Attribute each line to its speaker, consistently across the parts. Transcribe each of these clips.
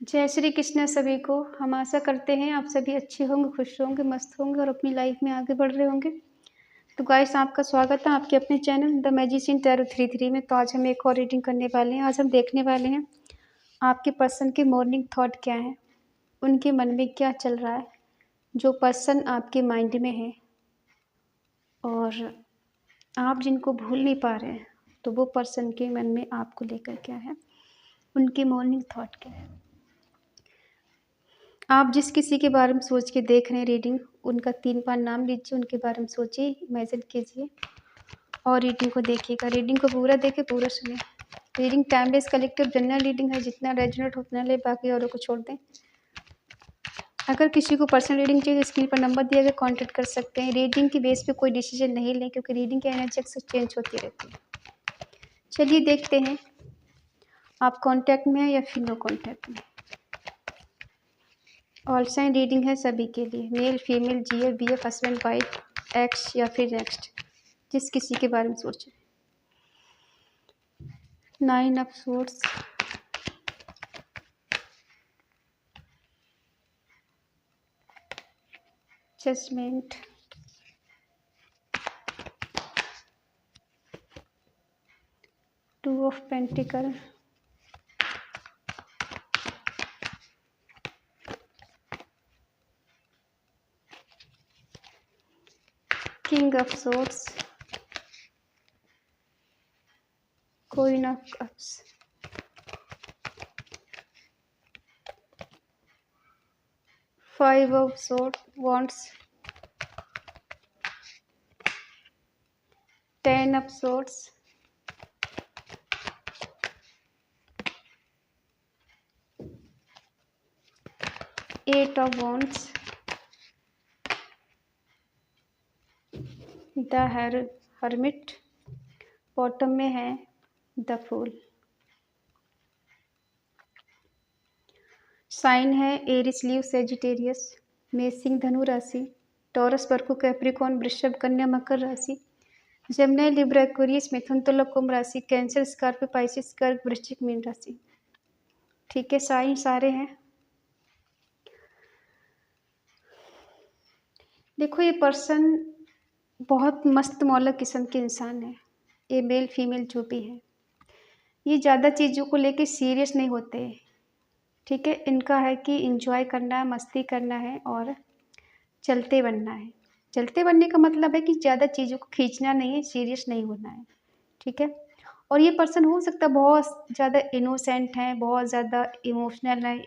Speaker 1: जय श्री कृष्ण सभी को। हम आशा करते हैं आप सभी अच्छे होंगे, खुश होंगे, मस्त होंगे और अपनी लाइफ में आगे बढ़ रहे होंगे। तो गाइस, आपका स्वागत है आपके अपने चैनल द मैजिशियन टैरो 33 में। तो आज हम एक और रीडिंग करने वाले हैं। आज हम देखने वाले हैं आपके पर्सन के मॉर्निंग थॉट क्या है, उनके मन में क्या चल रहा है, जो पर्सन आपके माइंड में है और आप जिनको भूल नहीं पा रहे हैं, तो वो पर्सन के मन में आपको लेकर क्या है, उनके मॉर्निंग थॉट क्या है। आप जिस किसी के बारे में सोच के देख रहे हैं रीडिंग, उनका 3 बार नाम लीजिए, उनके बारे में सोचिए, इमेजिन कीजिए और रीडिंग को देखिएगा। रीडिंग को पूरा देखें, पूरा सुनिए। Reading timeless collective general reading है, जितना रेजोनेट उतना ले, बाकी औरों को छोड़ दें। अगर किसी को पर्सनल रीडिंग चाहिए तो स्क्रीन पर नंबर दिया गया, कॉन्टैक्ट कर सकते हैं। रीडिंग की बेस पे कोई डिसीजन नहीं लें, क्योंकि रीडिंग की एनर्जी अक्सर चेंज होती रहती है। चलिए देखते हैं आप कॉन्टैक्ट में हैं या फिर नो कॉन्टैक्ट में। ऑल साइन रीडिंग है सभी के लिए, male female, GF BF, husband wife, x या फिर नेक्स्ट, जिस किसी के बारे में सोचें। 9 of swords, judgement, two of pentacle, king of swords, queen of cups, 5 of sword wands, 10 of swords, 8 of wands, the hermit, bottom में है द फूल। साइन है एरिस, लीव, सेजिटेरियस, मेष धनु राशि, टॉरस, वर्गो, कैप्रिकॉर्न, वृषभ, कन्या, मकर राशि, जेमिनी, लिब्रा, एक्वेरियस, मिथुन, तुला, कुंभ राशि, कैंसर, स्कॉर्पियो, पाइसिस, कर्क, वृश्चिक, मीन राशि। ठीक है, साइन सारे हैं। देखो, ये पर्सन बहुत मस्त मौला किस्म के इंसान है। ये मेल फीमेल जो भी है, ये ज़्यादा चीज़ों को लेके सीरियस नहीं होते। ठीक है, इनका है कि इंजॉय करना है, मस्ती करना है और चलते बनना है। चलते बनने का मतलब है कि ज़्यादा चीज़ों को खींचना नहीं है, सीरियस नहीं होना है। ठीक है, और ये पर्सन हो सकता है बहुत ज़्यादा इनोसेंट है, बहुत ज़्यादा इमोशनल है,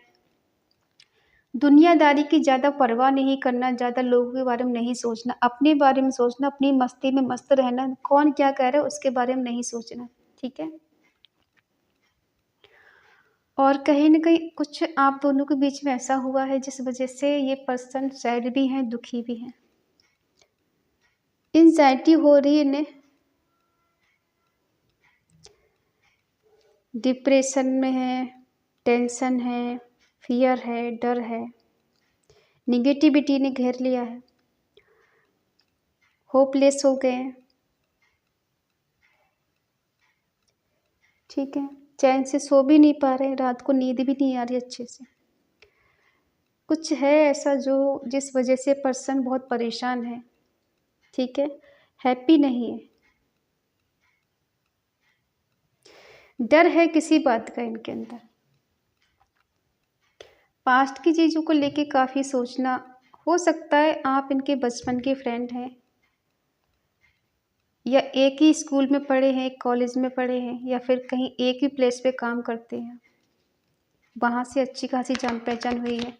Speaker 1: दुनियादारी की ज़्यादा परवाह नहीं करना, ज़्यादा लोगों के बारे में नहीं सोचना, अपने बारे में सोचना, अपनी मस्ती में मस्त रहना, कौन क्या कह रहा है उसके बारे में नहीं सोचना। ठीक है, और कहीं न कहीं कुछ आप दोनों के बीच में ऐसा हुआ है जिस वजह से ये पर्सन सैड भी हैं, दुखी भी हैं। एंग्जाइटी हो रही है इन्हें, डिप्रेशन में है, टेंशन है, फियर है, डर है, निगेटिविटी ने घेर लिया है, होपलेस हो गए हैं। ठीक है, चैन से सो भी नहीं पा रहे, रात को नींद भी नहीं आ रही अच्छे से। कुछ है ऐसा जो जिस वजह से पर्सन बहुत परेशान है। ठीक है, हैप्पी नहीं है, डर है किसी बात का इनके अंदर। पास्ट की चीज़ों को लेके काफ़ी सोचना। हो सकता है आप इनके बचपन के फ्रेंड हैं या एक ही स्कूल में पढ़े हैं, एक कॉलेज में पढ़े हैं या फिर कहीं एक ही प्लेस पे काम करते हैं, वहाँ से अच्छी खासी जान पहचान हुई है।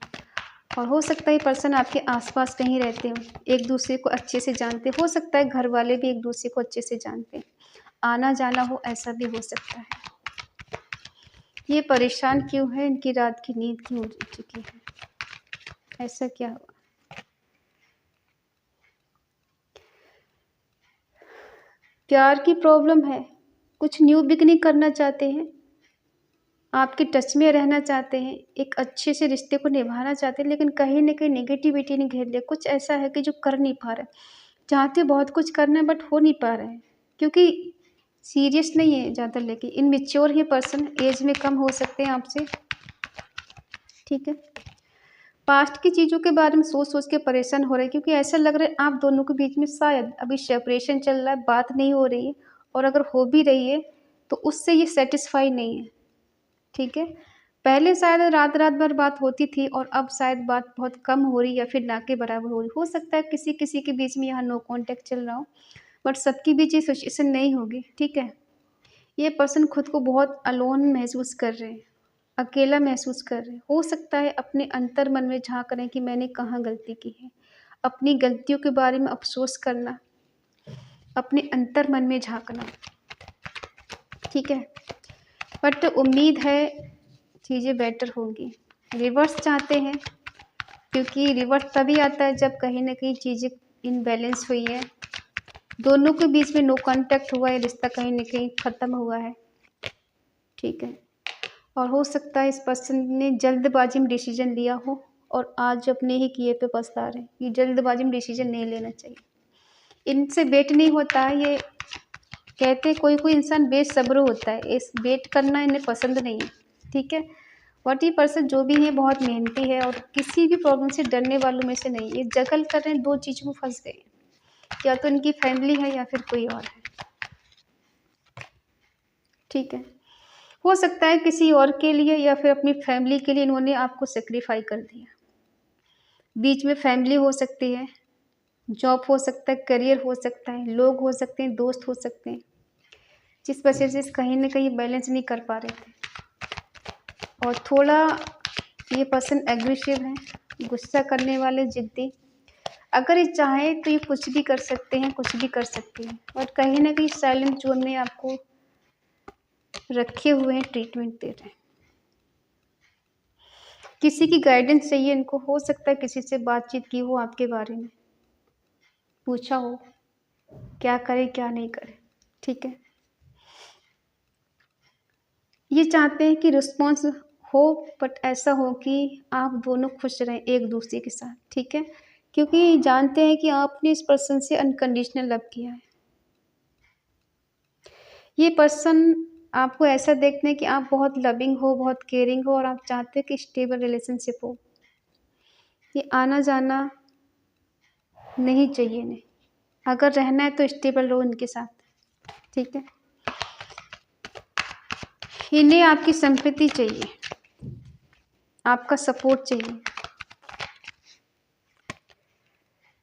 Speaker 1: और हो सकता है पर्सन आपके आसपास कहीं रहते हो, एक दूसरे को अच्छे से जानते हो सकता है घर वाले भी एक दूसरे को अच्छे से जानते हैं, आना जाना हो, ऐसा भी हो सकता है। ये परेशान क्यों है, इनकी रात की नींद क्यों उड़ चुकी है, ऐसा क्या हुआ। प्यार की प्रॉब्लम है, कुछ न्यू बिगनिंग करना चाहते हैं, आपके टच में रहना चाहते हैं, एक अच्छे से रिश्ते को निभाना चाहते हैं, लेकिन कहीं ना कहीं नेगेटिविटी ने घेर लिया। कुछ ऐसा है कि जो कर नहीं पा रहे, चाहते बहुत कुछ करना है बट हो नहीं पा रहे हैं, क्योंकि सीरियस नहीं है ज़्यादा लेके। इनमेच्योर है पर्सन, एज में कम हो सकते हैं आपसे, ठीक है। पास्ट की चीज़ों के बारे में सोच सोच के परेशान हो रहे हैं, क्योंकि ऐसा लग रहा है आप दोनों के बीच में शायद अभी सेपरेशन चल रहा है, बात नहीं हो रही है, और अगर हो भी रही है तो उससे ये सेटिस्फाई नहीं है। ठीक है। पहले शायद रात रात भर बात होती थी और अब शायद बात बहुत कम हो रही या फिर ना के बराबर हो रही। हो सकता है किसी किसी के बीच में यहाँ नो कांटेक्ट चल रहा हो, बट सबके बीच ये सिचुएशन नहीं होगी। ठीक है। ये पर्सन खुद को बहुत अलोन महसूस कर रहे हैं, अकेला महसूस कर रहे हैं। हो सकता है अपने अंतर मन में झांक रहे हैं कि मैंने कहाँ गलती की है, अपनी गलतियों के बारे में अफसोस करना, अपने अंतर मन में झांकना। ठीक है। बट उम्मीद है चीज़ें बेटर होंगी। रिवर्स चाहते हैं, क्योंकि रिवर्स तभी आता है जब कहीं ना कहीं चीज़ें इनबैलेंस हुई है, दोनों के बीच में नो कांटेक्ट हुआ है, रिश्ता कहीं ना कहीं ख़त्म हुआ है। ठीक है। और हो सकता है इस पर्सन ने जल्दबाजी में डिसीजन लिया हो और आज अपने ही किए पे पछता रहे। ये जल्दबाजी में डिसीजन नहीं लेना चाहिए, इनसे वेट नहीं होता है। ये कहते हैं कोई कोई इंसान बेसब्र होता है, इस वेट करना इन्हें पसंद नहीं है। ठीक है। बट ये पर्सन जो भी है बहुत मेहनती है और किसी भी प्रॉब्लम से डरने वालों में से नहीं। ये जगल कर रहे हैं, दो चीज़ों में फंस गए, या तो इनकी फैमिली है या फिर कोई और है। ठीक है। हो सकता है किसी और के लिए या फिर अपनी फैमिली के लिए इन्होंने आपको सेक्रीफाई कर दिया। बीच में फैमिली हो सकती है, जॉब हो सकता है, करियर हो सकता है, लोग हो सकते हैं, दोस्त हो सकते हैं, जिस वजह से कहीं ना कहीं बैलेंस नहीं कर पा रहे थे। और थोड़ा ये पर्सन एग्रेसिव है, गुस्सा करने वाले, जिद्दी। अगर ये चाहे तो ये कुछ भी कर सकते हैं, कुछ भी कर सकते हैं, और कहीं ना कहीं साइलेंट जोन में आपको रखे हुए हैं, ट्रीटमेंट दे रहे हैं। किसी की गाइडेंस चाहिए इनको। हो सकता है किसी से बातचीत की हो, आपके बारे में पूछा हो क्या करे क्या नहीं करे। ठीक है। ये चाहते हैं कि रिस्पॉन्स हो, बट ऐसा हो कि आप दोनों खुश रहें एक दूसरे के साथ। ठीक है। क्योंकि जानते हैं कि आपने इस पर्सन से अनकंडीशनल लव किया है। ये पर्सन आपको ऐसा देखते हैं कि आप बहुत लविंग हो, बहुत केयरिंग हो, और आप चाहते हैं कि स्टेबल रिलेशनशिप हो। ये आना जाना नहीं चाहिए इन्हें। अगर रहना है तो स्टेबल रहो इनके साथ। ठीक है। इन्हें आपकी संपत्ति चाहिए, आपका सपोर्ट चाहिए।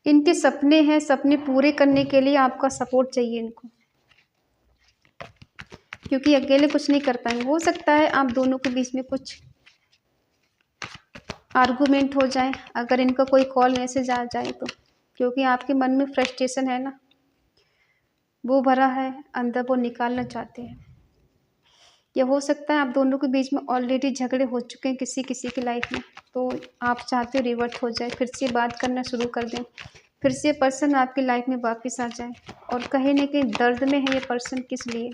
Speaker 1: इनके सपने हैं, सपने पूरे करने के लिए आपका सपोर्ट चाहिए इनको, क्योंकि अकेले कुछ नहीं कर पाएंगे। हो सकता है आप दोनों के बीच में कुछ आर्गुमेंट हो जाए, अगर इनका कोई कॉल मैसेज आ जाए तो, क्योंकि आपके मन में फ्रस्ट्रेशन है ना, वो भरा है अंदर, वो निकालना चाहते हैं। या हो सकता है आप दोनों के बीच में ऑलरेडी झगड़े हो चुके हैं किसी किसी की लाइफ में, तो आप चाहते हो रिवर्ट हो जाए, फिर से बात करना शुरू कर दें, फिर से पर्सन आपकी लाइफ में वापस आ जाए। और कहीं ना कहीं दर्द में है ये पर्सन। किस लिए,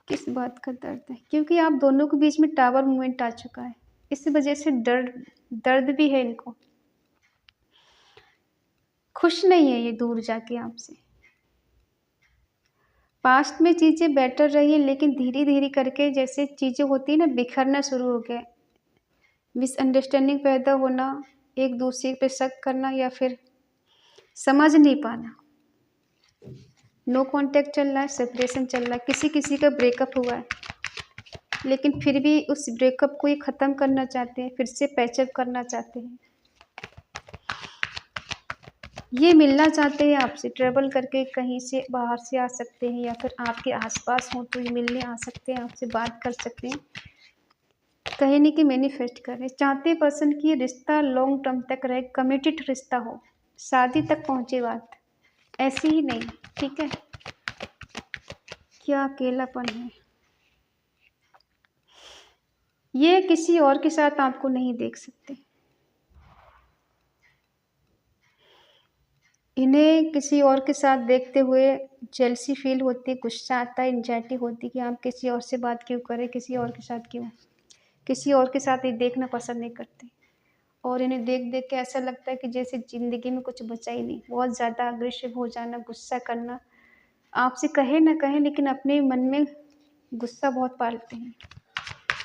Speaker 1: किस बात का दर्द है? क्योंकि आप दोनों के बीच में टावर मूवमेंट आ चुका है, इस वजह से दर्द भी है इनको। खुश नहीं है ये दूर जाके आपसे। पास्ट में चीज़ें बेटर रही है, लेकिन धीरे धीरे करके जैसे चीज़ें होती है ना, बिखरना शुरू हो गया। मिसअंडरस्टैंडिंग पैदा होना, एक दूसरे पे शक करना, या फिर समझ नहीं पाना। नो कांटेक्ट चल रहा है, सेपरेशन चल रहा है, किसी किसी का ब्रेकअप हुआ है, लेकिन फिर भी उस ब्रेकअप को ये ख़त्म करना चाहते हैं, फिर से पैचअप करना चाहते हैं। ये मिलना चाहते हैं आपसे, ट्रैवल करके कहीं से बाहर से आ सकते हैं, या फिर आपके आसपास हो तो ये मिलने आ सकते हैं, आपसे बात कर सकते हैं। कहीं नहीं कि मैनिफेस्ट कर रहे चाहते हैं पर्सन की ये रिश्ता लॉन्ग टर्म तक रहे, कमिटेड रिश्ता हो, शादी तक पहुँचे बात, ऐसी ही नहीं। ठीक है। क्या अकेलापन है। ये किसी और के साथ आपको नहीं देख सकते। इन्हें किसी और के साथ देखते हुए जेलसी फील होती है, गुस्सा आता है, एंजाइटी होती है कि आप किसी और से बात क्यों करें, किसी और के साथ क्यों, किसी और के साथ ये देखना पसंद नहीं करते। और इन्हें देख देख के ऐसा लगता है कि जैसे ज़िंदगी में कुछ बचा ही नहीं। बहुत ज़्यादा अग्रेसिव हो जाना, गुस्सा करना, आपसे कहे ना कहे लेकिन अपने मन में गुस्सा बहुत पालते हैं।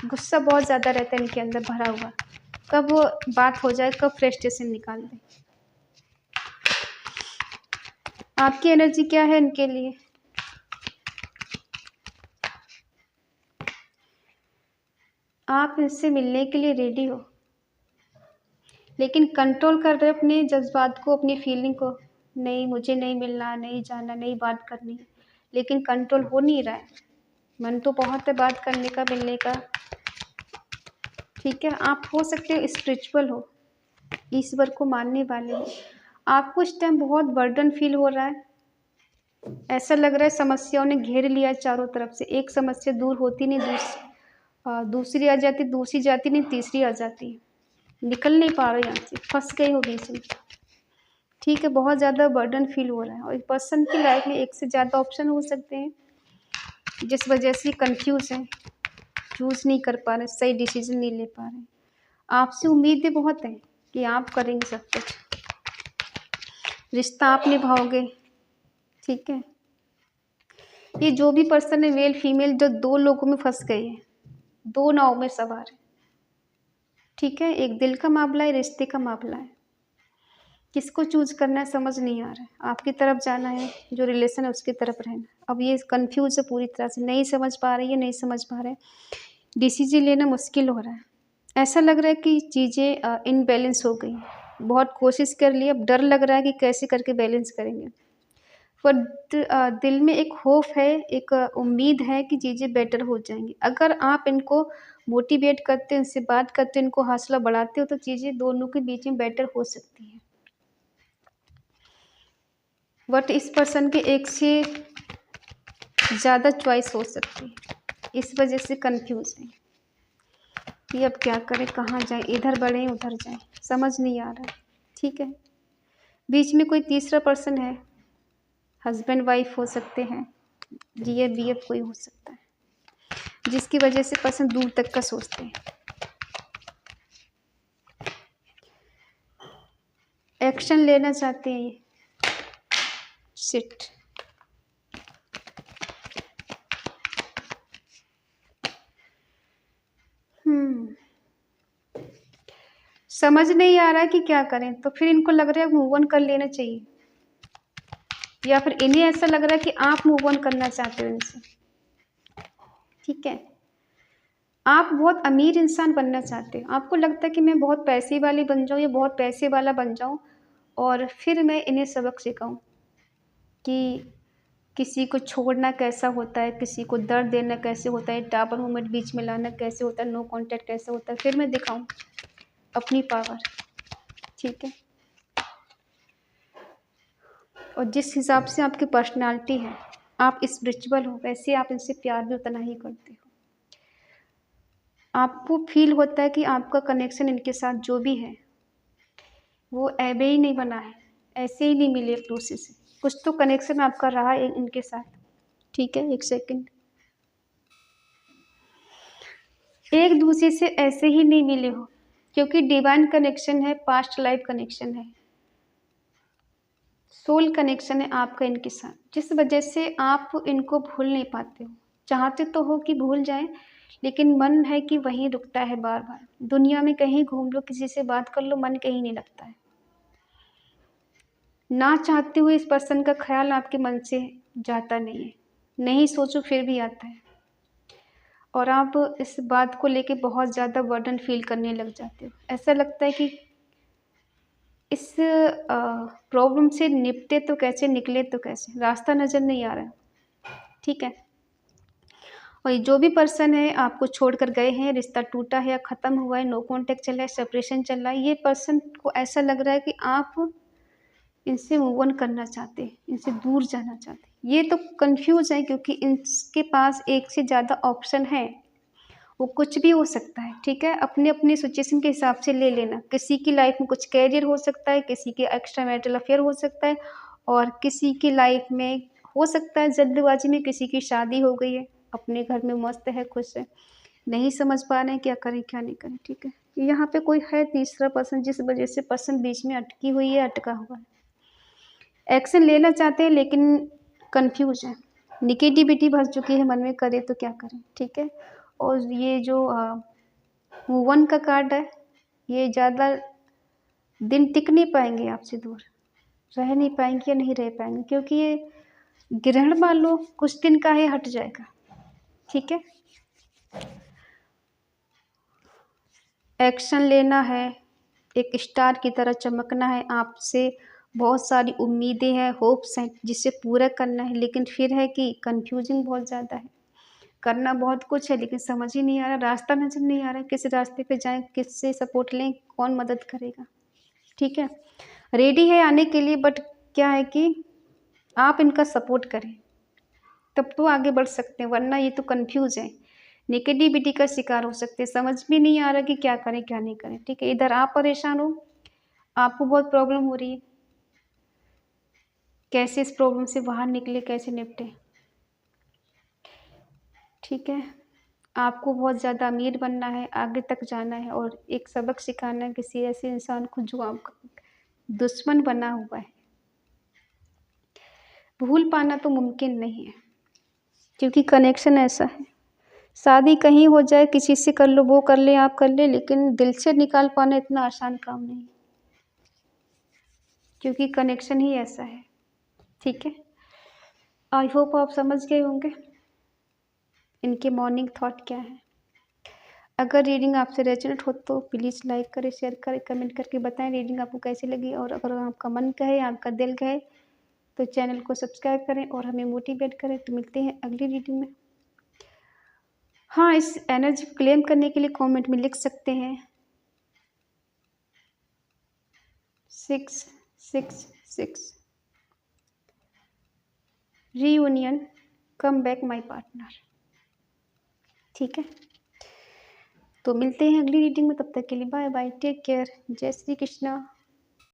Speaker 1: गुस्सा बहुत ज़्यादा रहता है इनके अंदर भरा हुआ। कब वो बात हो जाए, कब फ्रस्ट्रेशन निकाल दें। आपकी एनर्जी क्या है इनके लिए? आप इनसे मिलने के लिए रेडी हो, लेकिन कंट्रोल कर रहे हो अपने जज्बात को, अपनी फीलिंग को। नहीं, मुझे नहीं मिलना, नहीं जाना, नहीं बात करनी, लेकिन कंट्रोल हो नहीं रहा है। मन तो बहुत है बात करने का, मिलने का। ठीक है, आप हो सकते हो स्पिरिचुअल हो, ईश्वर को मानने वाले हो। आपको इस टाइम बहुत बर्डन फील हो रहा है। ऐसा लग रहा है समस्याओं ने घेर लिया चारों तरफ से। एक समस्या दूर होती नहीं, दूसरी आ जाती, दूसरी जाती नहीं, तीसरी आ जाती। निकल नहीं पा रहे यहाँ से, फंस गए हो बीच में। ठीक है, बहुत ज़्यादा बर्डन फील हो रहा है और एक पर्सन की लाइफ में एक से ज़्यादा ऑप्शन हो सकते हैं, जिस वजह से कंफ्यूज हैं, चूज़ नहीं कर पा रहे, सही डिसीजन नहीं ले पा रहे। आपसे उम्मीदें बहुत हैं कि आप करेंगे सब कुछ, रिश्ता आप निभाओगे। ठीक है, ये जो भी पर्सन है, मेल फीमेल, जो दो लोगों में फंस गए हैं, दो नाव में सवार है। ठीक है, एक दिल का मामला है, रिश्ते का मामला है। किसको चूज करना है समझ नहीं आ रहा है। आपकी तरफ जाना है, जो रिलेशन है उसकी तरफ रहना। अब ये कंफ्यूज है पूरी तरह से, नहीं समझ पा रही है, नहीं समझ पा रहे, डिसीजन लेना मुश्किल हो रहा है। ऐसा लग रहा है कि चीज़ें इनबैलेंस हो गई। बहुत कोशिश कर ली, अब डर लग रहा है कि कैसे करके बैलेंस करेंगे। पर दिल में एक होप है, एक उम्मीद है कि चीज़ें बेटर हो जाएंगी। अगर आप इनको मोटिवेट करते हो, इनसे बात करते हो, इनको हौसला बढ़ाते हो, तो चीज़ें दोनों के बीच में बेटर हो सकती हैं। बट इस पर्सन के एक से ज़्यादा चॉइस हो सकती है, इस वजह से कंफ्यूज है कि अब क्या करें, कहाँ जाएं, इधर बढ़ें उधर जाएं, समझ नहीं आ रहा है। ठीक है, बीच में कोई तीसरा पर्सन है, हस्बैंड वाइफ हो सकते हैं, जीएफ बीएफ कोई हो सकता है, जिसकी वजह से पर्सन दूर तक का सोचते हैं। एक्शन लेना चाहते हैं ये। शिट, समझ नहीं आ रहा है कि क्या करें। तो फिर इनको लग रहा है मूव ऑन कर लेना चाहिए, या फिर इन्हें ऐसा लग रहा है कि आप मूव ऑन करना चाहते हो इनसे। ठीक है, आप बहुत अमीर इंसान बनना चाहते हो। आपको लगता है कि मैं बहुत पैसे वाली बन जाऊँ या बहुत पैसे वाला बन जाऊँ, और फिर मैं इन्हें सबक सिखाऊं कि किसी को छोड़ना कैसा होता है, किसी को दर्द देना कैसे होता है, टावर मोमेंट बीच में लाना कैसे होता है, नो कांटेक्ट कैसे होता है। फिर मैं दिखाऊं अपनी पावर। ठीक है, और जिस हिसाब से आपकी पर्सनालिटी है, आप स्पिरिचुअल हो, वैसे आप इनसे प्यार भी उतना ही करते हो। आपको फील होता है कि आपका कनेक्शन इनके साथ जो भी है वो ऐबे ही नहीं बना है, ऐसे ही नहीं मिले एक दूसरे से। कुछ तो कनेक्शन आपका रहा है इनके साथ। ठीक है, एक सेकंड, एक दूसरे से ऐसे ही नहीं मिले हो, क्योंकि डिवाइन कनेक्शन है, पास्ट लाइफ कनेक्शन है, सोल कनेक्शन है आपका इनके साथ, जिस वजह से आप इनको भूल नहीं पाते हो। चाहते तो हो कि भूल जाएं, लेकिन मन है कि वहीं रुकता है बार बार। दुनिया में कहीं घूम लो, किसी से बात कर लो, मन कहीं नहीं लगता है। ना चाहते हुए इस पर्सन का ख्याल आपके मन से जाता नहीं है, नहीं सोचो फिर भी आता है, और आप इस बात को लेके बहुत ज़्यादा बर्डन फील करने लग जाते हो। ऐसा लगता है कि इस प्रॉब्लम से निपटे तो कैसे, निकले तो कैसे, रास्ता नज़र नहीं आ रहा। ठीक है, और ये जो भी पर्सन है आपको छोड़कर गए हैं, रिश्ता टूटा है या ख़त्म हुआ है, नो कॉन्टैक्ट चल रहा है, सेपरेशन चल रहा है, ये पर्सन को ऐसा लग रहा है कि आप इनसे मूव ऑन करना चाहते हैं, इनसे दूर जाना चाहते हैं। ये तो कंफ्यूज है, क्योंकि इनके पास एक से ज़्यादा ऑप्शन है, वो कुछ भी हो सकता है। ठीक है, अपने अपने सिचुएशन के हिसाब से ले लेना। किसी की लाइफ में कुछ कैरियर हो सकता है, किसी के एक्स्ट्रा मैरिटल अफेयर हो सकता है, और किसी की लाइफ में हो सकता है जल्दबाजी में किसी की शादी हो गई है, अपने घर में मस्त है, खुश है, नहीं समझ पा रहे हैं क्या करें क्या नहीं करें। ठीक है, यहाँ पे कोई है तीसरा पर्सन, जिस वजह से पर्सन बीच में अटकी हुई है, अटका हुआ है। एक्शन लेना चाहते हैं लेकिन कंफ्यूज है, निगेटिविटी भर चुकी है मन में, करे तो क्या करें। ठीक है, और ये जो मूव ऑन का कार्ड है, ये ज़्यादा दिन टिक नहीं पाएंगे आपसे दूर, रह नहीं पाएंगे या नहीं रह पाएंगे, क्योंकि ये ग्रहण मान लो कुछ दिन का है, हट जाएगा। ठीक है, एक्शन लेना है, एक स्टार की तरह चमकना है, आपसे बहुत सारी उम्मीदें हैं, होप्स हैं जिसे पूरा करना है, लेकिन फिर है कि कंफ्यूजिंग बहुत ज़्यादा है, करना बहुत कुछ है लेकिन समझ ही नहीं आ रहा, रास्ता नज़र नहीं आ रहा, किस रास्ते पे जाएं, किससे सपोर्ट लें, कौन मदद करेगा। ठीक है, रेडी है आने के लिए, बट क्या है कि आप इनका सपोर्ट करें तब तो आगे बढ़ सकते हैं, वरना ये तो कंफ्यूज है, नेगेटिविटी का शिकार हो सकते हैं, समझ भी नहीं आ रहा कि क्या करें क्या नहीं करें। ठीक है, इधर आप परेशान हो, आपको बहुत प्रॉब्लम हो रही है, कैसे इस प्रॉब्लम से बाहर निकले, कैसे निपटे। ठीक है, आपको बहुत ज़्यादा अमीर बनना है, आगे तक जाना है और एक सबक सिखाना है किसी ऐसे इंसान को जो आपका दुश्मन बना हुआ है। भूल पाना तो मुमकिन नहीं है, क्योंकि कनेक्शन ऐसा है, शादी कहीं हो जाए, किसी से कर लो, वो कर ले, आप कर ले, लेकिन दिल से निकाल पाना इतना आसान काम नहीं, क्योंकि कनेक्शन ही ऐसा है। ठीक है, आई होप आप समझ गए होंगे इनके मॉर्निंग थॉट क्या है। अगर रीडिंग आपसे रेजोनेट हो तो प्लीज़ लाइक करें, शेयर करें, कमेंट करके बताएं रीडिंग आपको कैसी लगी, और अगर आपका मन कहे, आपका दिल कहे तो चैनल को सब्सक्राइब करें और हमें मोटिवेट करें। तो मिलते हैं अगली रीडिंग में। हाँ, इस एनर्जी को क्लेम करने के लिए कमेंट में लिख सकते हैं 666 reunion, come back my partner. ठीक है, तो मिलते हैं अगली रीडिंग में, तब तक के लिए बाय बाय, टेक केयर, जय श्री कृष्णा।